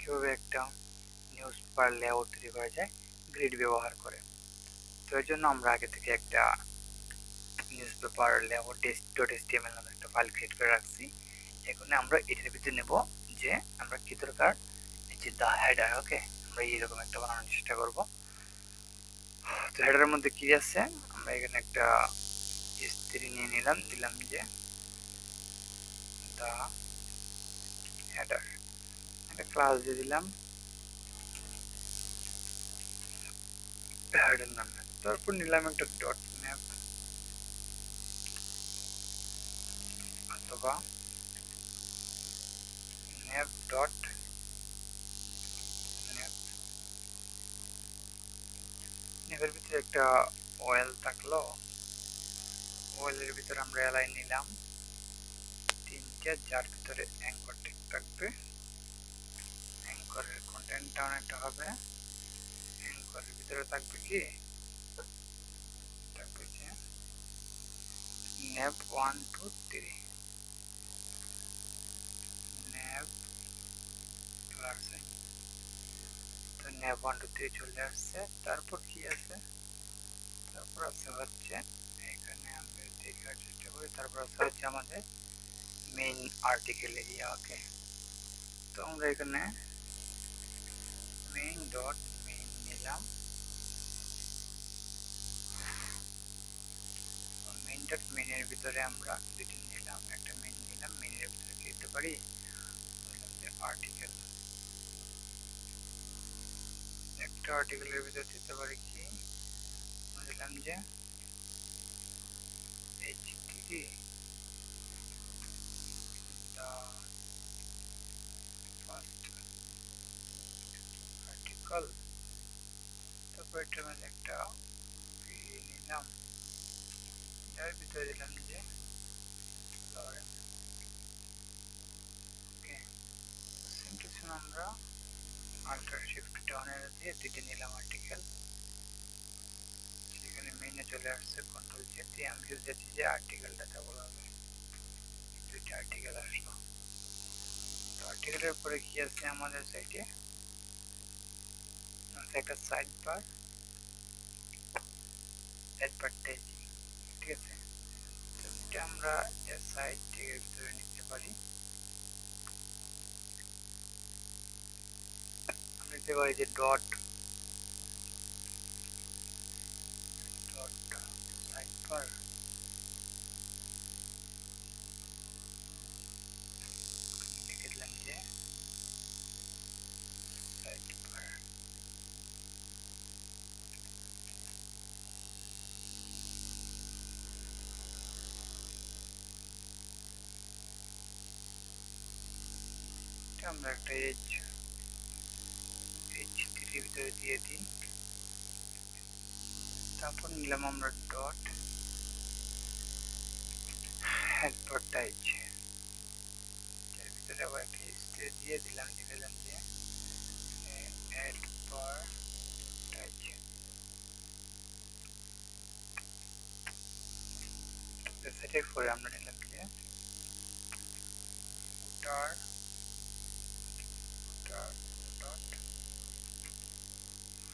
কিভাবে একটা news paper layout তৈরি করা যায় গ্রিড ব্যবহার করে। তো এর জন্য আমরা আগে থেকে একটা নিউজ পেপার লেআউট টেস্ট.html নামে একটা ফাইল ক্রিয়েট করে রাখছি। এখানে আমরা এটার ভিতরে নেব যে আমরা কি দরকার, এই যে দা হেডার। ওকে, আমরা এইরকম একটা বানানোর চেষ্টা করব। তো হেডারের মধ্যে কি আছে, আমরা এখানে একটা s3 নিয়ে নিলাম, দিলাম যে দা হেডার, একটা ক্লাস দিয়ে দিলাম হেডার নামে। তারপর নিলাম একটা ডট ম্যাপ অথবা ম্যাপ ডট ম্যাপ। ম্যাপের ভিতরে একটা ওয়েল থাকলো, ওয়েলের ভিতরে আমরা অ্যালাইন নিলাম তিনটে, যার ভিতরে অ্যাঙ্কর টেক থাকবে। অ্যাঙ্করের কন্টেন্টটা অনেকটা হবে, অ্যাঙ্করের ভিতরে থাকবে কি, থাকবে যে ন্যাপ 1 2 3, ন্যাপ চলে আসছে। তো ন্যাপ 1 2 3 চলে আসছে। তারপর কি আছে, তারপর আছে হচ্ছে এখানে আমরা দেখার চেষ্টা করি। তারপর আছে হচ্ছে আমাদের মেইন আর্টিকেল এরিয়া। ওকে, তো আমরা এখানে মেইন ডট মেইন নিলাম, মেইন ডট মেইনের ভিতরে আমরা দুটি নিলাম, একটা মেইন নিলাম, মেইনের ভিতরে কি দিতে পারি, বললাম যে আর্টিকেল। একটা আর্টিকেলের ভিতরে দিতে পারি কি, দিলাম যে এইচটিটি দা ফার্স্ট আর্টিকেল। তারপর এটার মধ্যে একটা নিলাম, যার ভিতরে দিলাম যে Lawrence. Okay, same to same আমরা আল্টার শিফট ডাউনে দিয়ে দুইটা নিলাম আর্টিকেল। সেখানে মেইনে চলে আসছে, কন্ট্রোল জেড দিয়ে আমি যাচ্ছি যে আর্টিকেলটা ডাবল হবে, দুইটা আর্টিকেল আসলো। তো আর্টিকেলের পরে কি আছে আমাদের সাইটে, একটা সাইড বার অ্যাডভার্টাইজিং। ঠিক আছে, তো এটা আমরা সাইড থেকে ভিতরে নিতে পারি। আমরা নিতে পারি যে ডট ডট সাইড বার, লিখে দিলাম যে সাইড বার। আমরা একটা h3 ভিতরে দিয়ে দিই। তারপর নিলাম আমরা ডট অ্যাডভার্টাইজ, এর ভিতরে আবার একটা h3 দিয়ে দিলাম, দিলাম যে অ্যাডভার্টাইজ। সেটার পরে আমরা নিলাম যে ফুটার ডট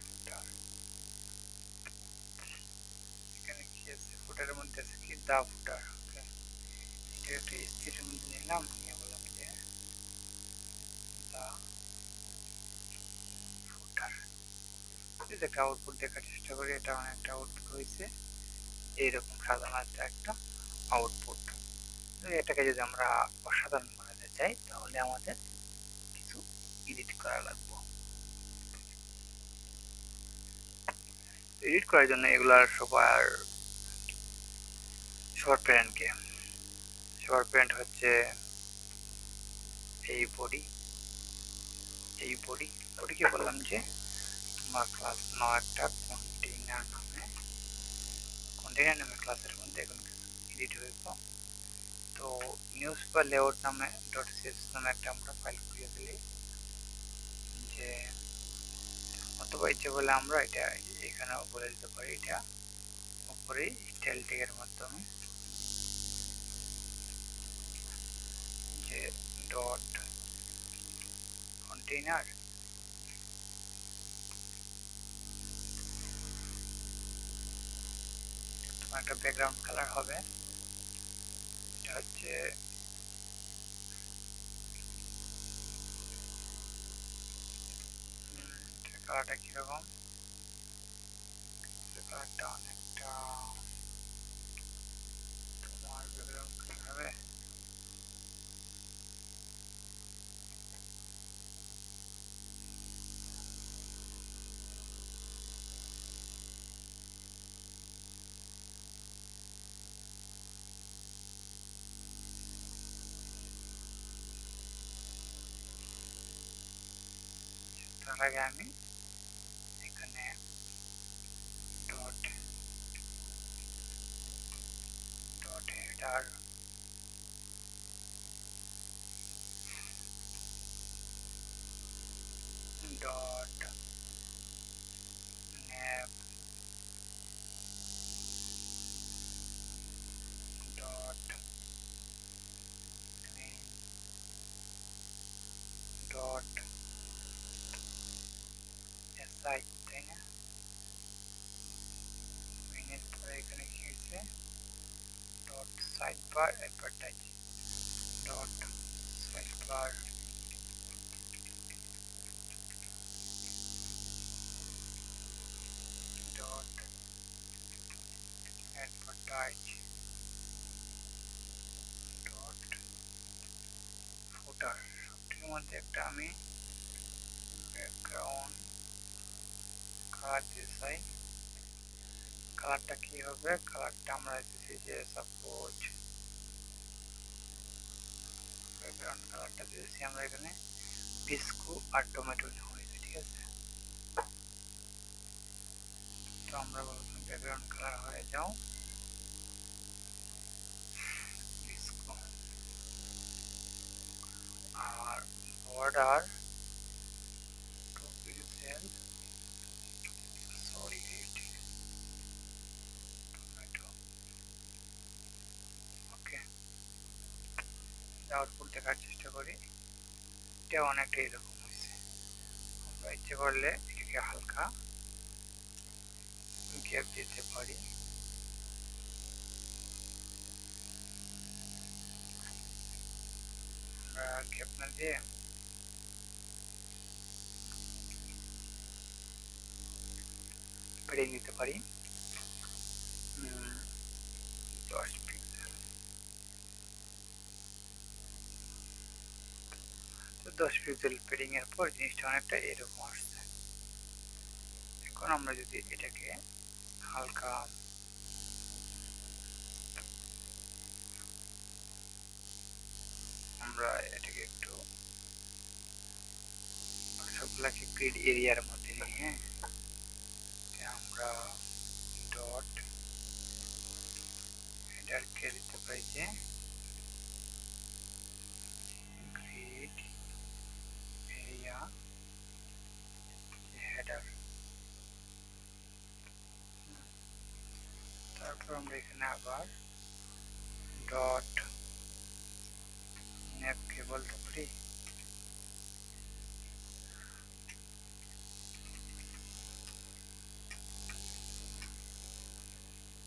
ফুটার। এখানে কি আছে, ফুটারের মধ্যে আছে কি দা ফুটার। ওকে, এটা একটা স্থিরের মধ্যে নিলাম, নিয়ে বললাম যে দা ফুটার। যদি একটা আউটপুট দেখার চেষ্টা করি, এটা অনেকটা আউটপুট হয়েছে এইরকম সাধারণ একটা আউটপুট। এটাকে যদি আমরা অসাধারণ বানাতে চাই তাহলে আমাদের কিছু এডিট করা লাগবে। এডিট করার জন্য এগুলার সবার প্যারেন্ট হচ্ছে এই বডি। এই বডিকে বললাম যে তোমার ক্লাস নাও একটা কন্টেইনার নামে ক্লাসের মধ্যে এখন কিছু এডিট হইব। তো নিউজ বা লেআউট নামে .css নামে একটা আমরা ফাইল খুঁজে দিলি, যে অথবা ইচ্ছে বলে আমরা এটা এখানেও বলে দিতে পারি, এটা উপরে স্টাইল ট্যাগের মাধ্যমে যে ডট কন্টেইনার একটা ব্যাকগ্রাউন্ড কালার হবে। এটা হচ্ছে কালারটা কিরকম, কালারটা অনেকটা তোমার ব্যাকগ্রাউন্ড কালার হবে। তার আগে আমি এখানে dot dot header dot nav dot main dot si, তাই না? মেইনের পরে এখানে কি হয়েছে, dot sidebar advertise dot sidebar dot advertise dot footer. সবটির মধ্যে একটা আমি ব্যাকগ্রাউন্ড কালার দিতে চাই। কালারটা কি হবে, কালারটা আমরা দিচ্ছি যে সাপোজ ব্যাকগ্রাউন্ড কালারটা দিয়েছি আমরা এখানে বিস্কু আর টমেটো হয়েছে, ঠিক আছে। তো আমরা বললাম ব্যাকগ্রাউন্ড কালার হয়ে যাও বিস্কু, আর বর্ডার 2 পিক্সেল সলিড টমেটো। ওকে, আউটপুট দেখার চেষ্টা করি। এটা অনেকটা এরকম হয়েছে। আমরা ইচ্ছে করলে এটাকে হালকা গ্যাপ দিতে পারি। আমরা গ্যাপ না দিয়ে পেরিয়ে নিতে পারি 10 পিক্সেল। তো 10 পিক্সেল পেরিং এর পর জিনিসটা অনেকটা এরকম আসছে। এখন আমরা যদি এটাকে হালকা আমরা এটাকে একটু সবগুলাকে গ্রিড এরিয়ার মধ্যে নিই, হ্যাঁ। আমরা ডট হেডারকে দিতে পারি যে গ্রিড এরিয়া হেডার। তারপর আমরা এখানে আবার ডট ন্যাপকে বলতে পারি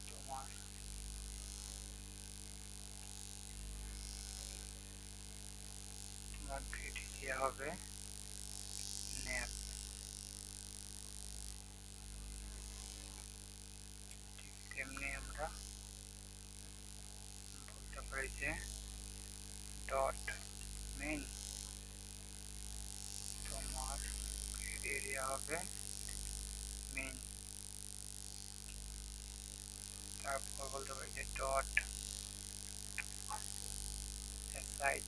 তোমার গ্রিড এরিয়া হবে ন্যাপ। ঠিক তেমনি আমরা বলতে পারি যে ডট মেইন তোমার গ্রিড এরিয়া হবে মেইন। তারপর বলতে পারি যে ডট সাইড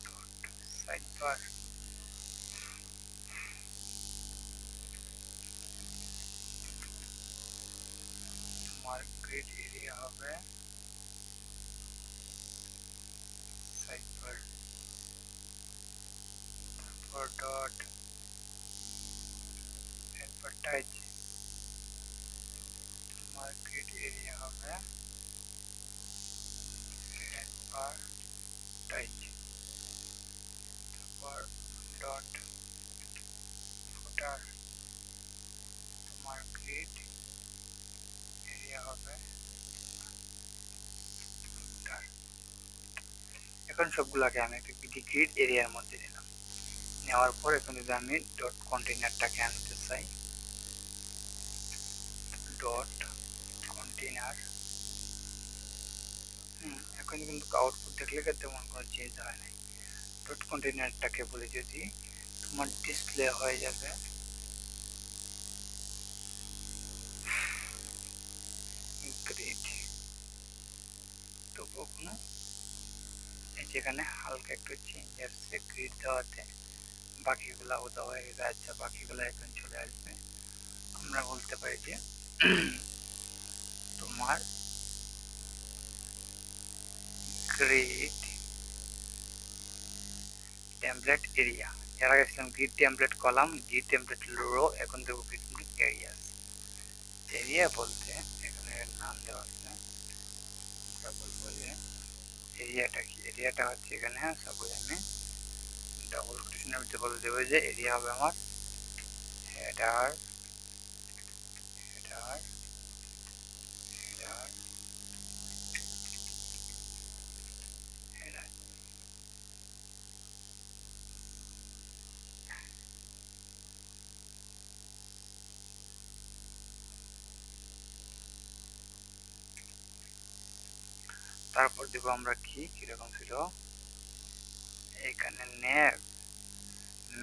ডট সাইডবার তোমার গ্রিড এরিয়া হবে সাইডবার। তারপর ডট অ্যাডভার্টাইজ তোমার গ্রিড এরিয়া হবে অ্যাডভার্টাইজ। তারপর ডট ফুটার এখন সবগুলোকে আমি একটা গ্রিড এরিয়ার মধ্যে নিলাম। নেওয়ার পর এখন যদি আমি ডট কন্টেইনারটাকে আনতে চাই, ডট কন্টেইনার, এখন কিন্তু আউটপুট দেখলে তেমন কোনো চেঞ্জ হয় নাই। ডট কন্টেইনারটাকে বলে যদি তোমার ডিসপ্লে হয়ে যাবে গ্রিড, তবুও কোনো যেখানে হালকা একটু চেঞ্জ আসছে গ্রিড দেওয়াতে, বাকিগুলো উদা হয়ে গেছে। আচ্ছা, বাকিগুলো এখন চলে আসবে। আমরা বলতে পারি যে তোমার গ্রিড টেমপ্লেট এরিয়া, এর আগে ছিলাম grid template column, grid template row, এখন দেবো গ্রিড টেমপ্লেট এরিয়া। এরিয়া বলতে এখানে নাম দেওয়া আছে, আমরা বলবো যে এরিয়াটা কি, এরিয়াটা হচ্ছে এখানে সাপোজ আমি ডাবল কোটেশনের ভিতরে বলে দেবো যে এরিয়া হবে আমার হেডার, হেডার, হেডার, হেডার। তারপর দেবো আমরা কি কিরকম ছিল এখানে nav,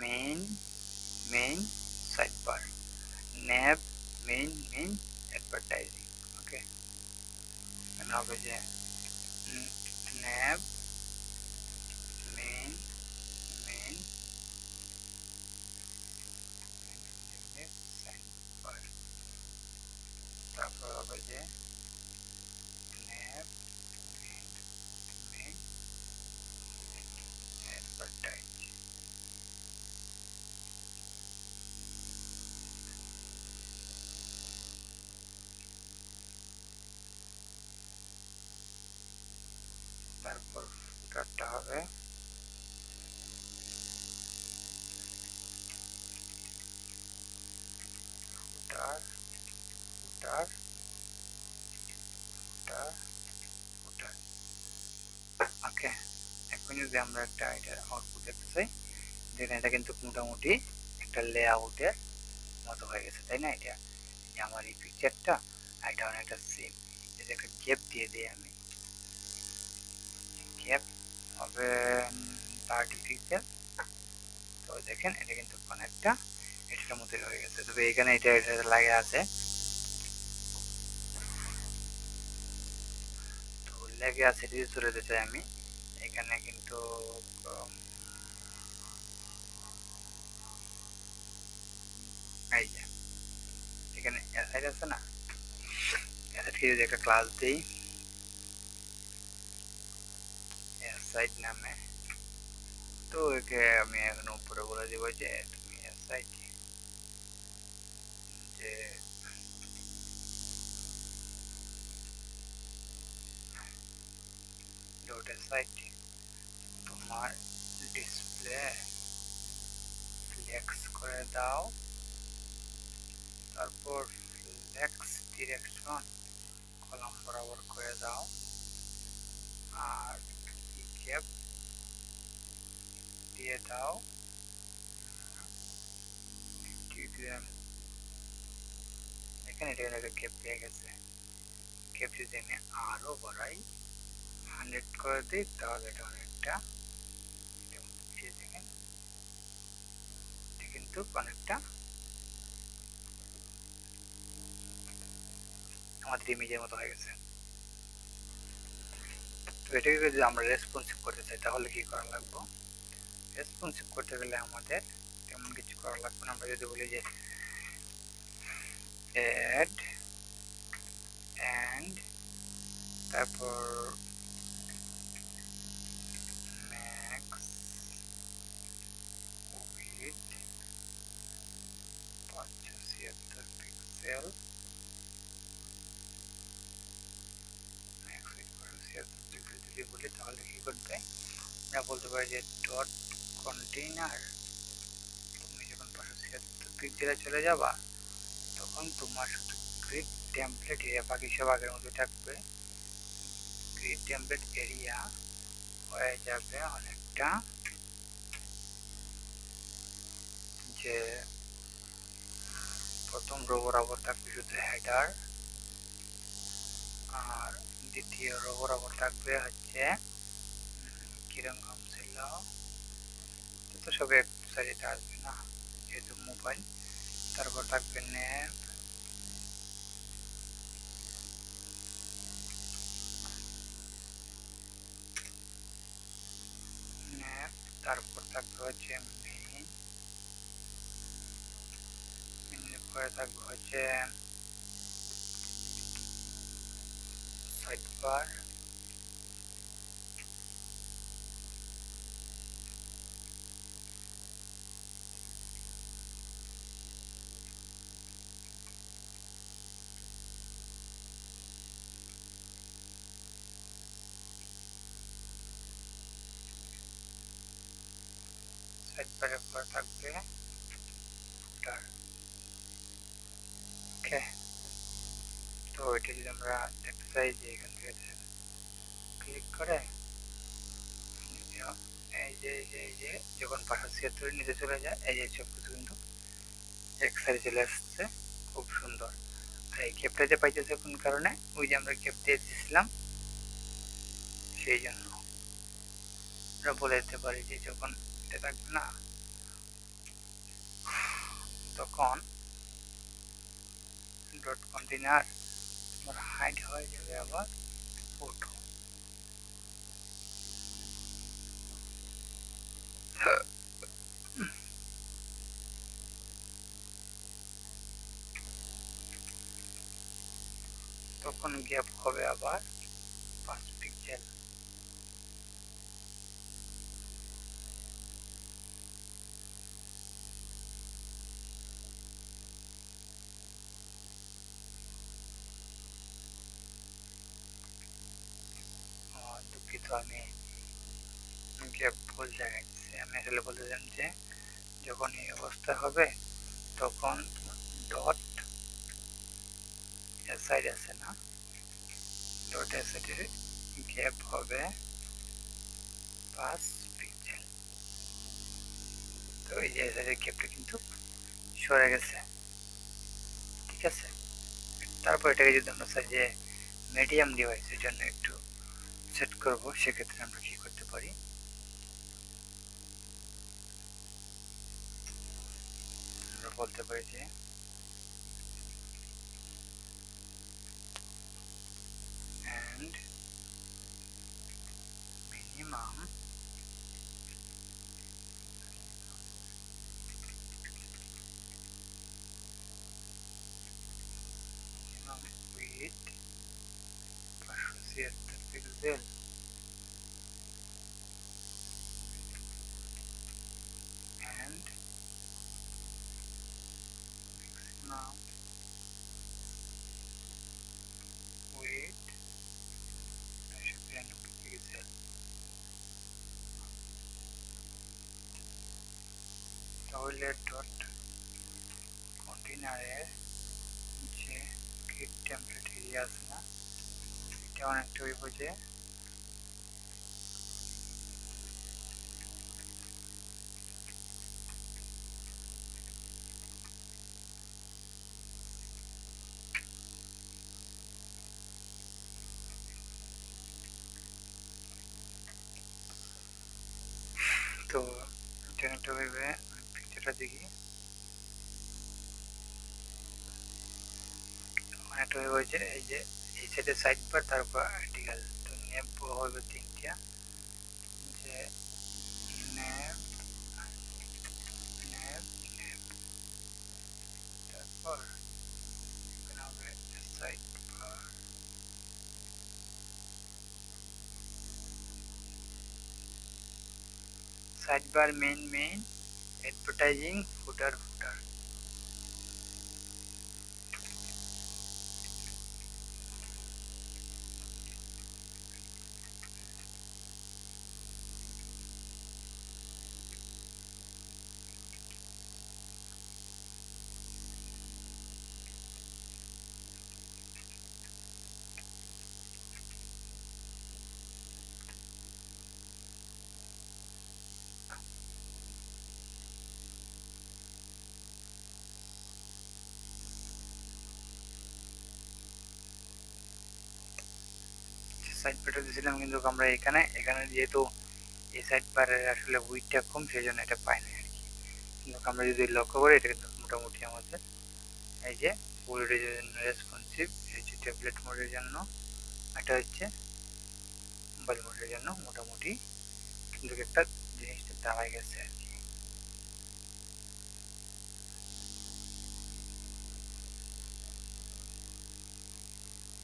main, main sidebar, nav, main, main advertising. Okay, এখানে হবে যে নেভ, মেইন, মেইন সাইডবার, তারপর হবে যে নেভ, মেইন, মেইন অ্যাডভার্টাইজ। তারপর ফুটারটা হবে ফুটার, ফুটার, ফুটার, ফুটার। ওকে, এখন যদি আমরা একটা এটার আউটপুট দেখতে চাই, দেখেন এটা কিন্তু মোটামুটি একটা লেআউটের মতো হয়ে গেছে, তাই না? এটা যে আমার এই পিকচারটা আর এটা অনেকটা সেম। এই যে একটা গ্যাপ দিয়ে দিই আমি, গ্যাপ হবে 30 পিক্সেল। তো দেখেন এটা কিন্তু অনেকটা এটার মতোই হয়ে গেছে, তবে এখানে এটা এটা লাগে আছে, তো লেগে আছে যদি চলে যেতে চাই আমি এখানে কিন্তু এই যে এখানে অ্যাসাইড আছে না, অ্যাসাইডকে যদি একটা ক্লাস দিই অ্যাসাইড নামে, তো একে আমি এখন উপরে বলে দিব যে তুমি অ্যাসাইড, যে ডট অ্যাসাইড তোমার ডিসপ্লে ফ্লেক্স করে দাও, তারপর ফ্লেক্স ডিরেকশন কলাম বরাবর করে দাও, আর গ্যাপ দিয়ে দাও এখানে, এটা একটা গ্যাপ পেয়ে গেছে। গ্যাপ যদি আমি আরো বাড়াই 100 করে দিই তাহলে এটা অনেকটা দেখেন, এটা কিন্তু অনেকটা আমাদের ইমেজের মতো হয়ে গেছে। তো এটাকে যদি আমরা রেসপন্সিভ করতে চাই তাহলে কি করা লাগবে? রেসপন্সিভ করতে গেলে আমাদের তেমন কিছু করা লাগবে না। আমরা যদি বলি যে অ্যাড এন্ড তারপর max with 576 pixel, max with 576 pixel যদি বলি তাহলে কি করবে? আমরা বলতে পারি যে ডট কন্টেইনার, তুমি যখন 576 পিক্সেলে চলে যাবা তখন তোমার শুধু গ্রিড টেমপ্লেট এরিয়া, বাকি সব আগের মতো থাকবে। গ্রিড টেমপ্লেট এরিয়া হয়ে যাবে অনেকটা, যে প্রথম রো বরাবর থাকবে শুধু হেডার, আর দ্বিতীয় রো বরাবর থাকবে হচ্ছে কিরকম ছিল, তো সব এক সাইডে আসবে না যেহেতু মোবাইল। তারপর থাকবে নেম, নেম, তারপর থাকবে হচ্ছে মেইন, মেইনের পরে থাকবে হচ্ছে সাইড বার, সাইড বারের পর থাকবে ফুটার। ওকে, তো এটা যদি আমরা দেখতে চাই যে এখান থেকে ক্লিক করে এই যে যখন 576 নিচে চলে যায়, এই যে সব কিছু কিন্তু এক সাইডে চলে আসছে, খুব সুন্দর। আর এই গ্যাপটা যে পাইতেছে কোন কারণে, ওই যে আমরা গ্যাপ দিয়ে দিয়েছিলাম, সেই জন্য আমরা বলে দিতে পারি যে যখন এটা থাকবে না তখন ডট কন্টেনার হাইড হয়ে যাবে আবার ফটো। তখন গ্যাপ হবে আবার 5 পিক্সেল। দুঃখিত, আমি গ্যাপ ভুল জায়গায় দিচ্ছি। আমি আসলে বলতেছিলাম যে যখন এই অবস্থা হবে তখন ডট সাইড আছে না, ডট সাইডের গ্যাপ হবে 5 পিক্সেল। তো এই যে সাইডের গ্যাপটা কিন্তু সরে গেছে, ঠিক আছে। তারপর এটাকে যদি আমরা চাই যে মিডিয়াম ডিভাইসের জন্য একটু সেট করব, সেক্ষেত্রে আমরা কি করতে পারি, আমরা বলতে পারি যে and minimum width 576 pixel and maximum width 992 pixel. তাহলে ডট কন্টেনারের যে গেট টেমপ্লেট এরিয়া আছে না, এটা অনেকটা হইব যে তো এটা হইবে, পিকচারটা দেখি, অনেকটা হইব যে এই যে এই সাইডে সাইড বার, তারপর আর্টিকেল, তো নেব হইবে 3টা, যে নেব নেব নেব, তারপর এখানে হবে sidebar, sidebar main main, advertising, footer footer. সাইড বারটা দিয়েছিলাম, কিন্তু আমরা এখানে এখানে যেহেতু এই সাইড বারের আসলে উইডটা কম, সেই জন্য এটা পাই না আর কি। কিন্তু আমরা যদি লক্ষ্য করি, এটা কিন্তু মোটামুটি আমাদের এই যে ফুল রেজের জন্য রেসপন্সিভ, এই হচ্ছে ট্যাবলেট মোডের জন্য, এটা হচ্ছে মোবাইল মোডের জন্য মোটামুটি কিন্তু একটা জিনিসটা দাঁড়ায় গেছে আর কি।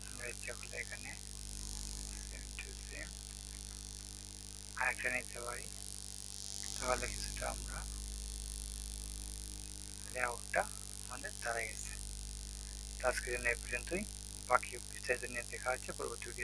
আমরা ইচ্ছা করলে এখানে আরেকটা নিতে পারি, তাহলে কিছুটা আমরা লেআউটটা আমাদের দাঁড়ায় গেছে। তো আজকের জন্য এই পর্যন্তই, বাকি বিস্তারিত নিয়ে দেখা হচ্ছে পরবর্তী ভিডিও।